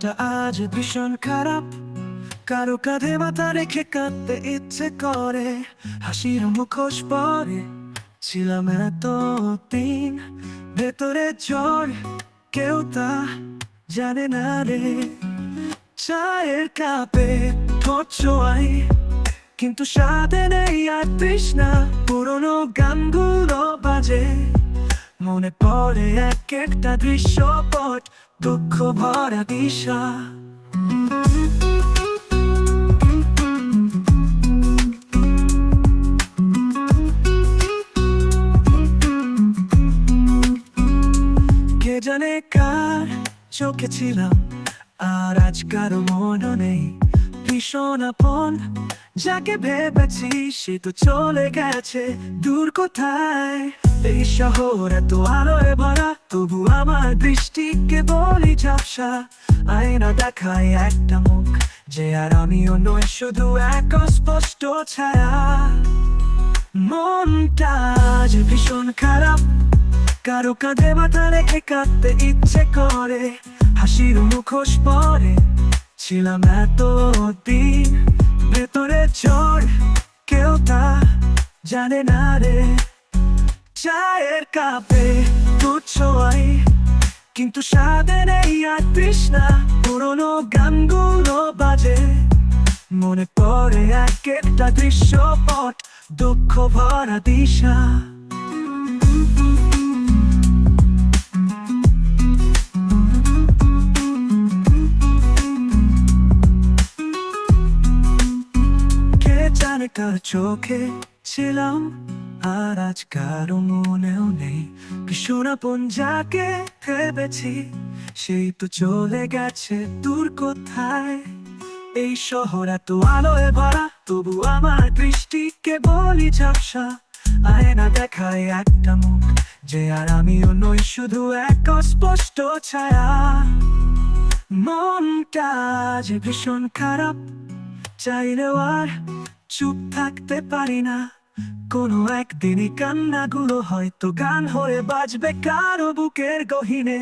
মনটা আজ ভীষণ খারাপ, কারো কাঁধে মাথা রেখে কাঁদতে ইচ্ছে করে। হাসির মুখোশ পরে ছিলাম এতদিন, ভেতরে ঝড় কেউ তা জানে না রে। চায়ের কাপে ঠোঁট ছোঁয়াই, কিন্তু স্বাদে নেই আর তৃষ্ণা। পুরোনো গানগুলো বাজে, মনে পড়ে এক একটা দৃশ্যপট, দুঃখ ভরা দিশা। কে জানে কার চোখে ছিলাম, আর আজ কারো মনে নেই। ভীষণ আপন যাকে ভেবেছি, সে তো চলে গেছে দূর কোথায়। এই শহর এত আলোয় ভরা, তবু আমার দৃষ্টি কেবলই ঝাপসা। আয়না দেখায় একটা মুখ, যে আর আমিও নই, শুধু এক অস্পষ্ট ছায়া। মনটা আজ ভীষণ খারাপ, কারো কাঁধে মাথা রেখে কাঁদতে ইচ্ছে করে। হাসির মুখোশ পরে ছিলাম এতদিন, ভেতরে ঝড় কেউ তা জানে না রে। চায়ের কাপে দুধ ছোঁয়াই, কিন্তু স্বাদে নেই আর তৃষ্ণা। পুরোনো গানগুলো বাজে, মনে পড়ে এক একটা দৃশ্যপট, দুঃখ ভরা দিশা। কার চোখে ছিলাম, আর আজ কারো মনেও নেই। ভীষণ আপন যাকে ভেবেছি, সেই তো চলে গেছে দূর কোথায়। এই শহর এত আলোয় ভরা, তবু আমার দৃষ্টি কেবলই ঝাপসা। আয়না দেখায় একটা মুখ, যে আর আমিও নই, শুধু এক অস্পষ্ট ছায়া। মনটা আজ ভীষণ খারাপ, চাইলেও আর চুপ থাকতে পারি না। কোনো একদিনই কান্নাগুলো হয়তো গান হয়ে বাজবে কারো বুকের গহীনে।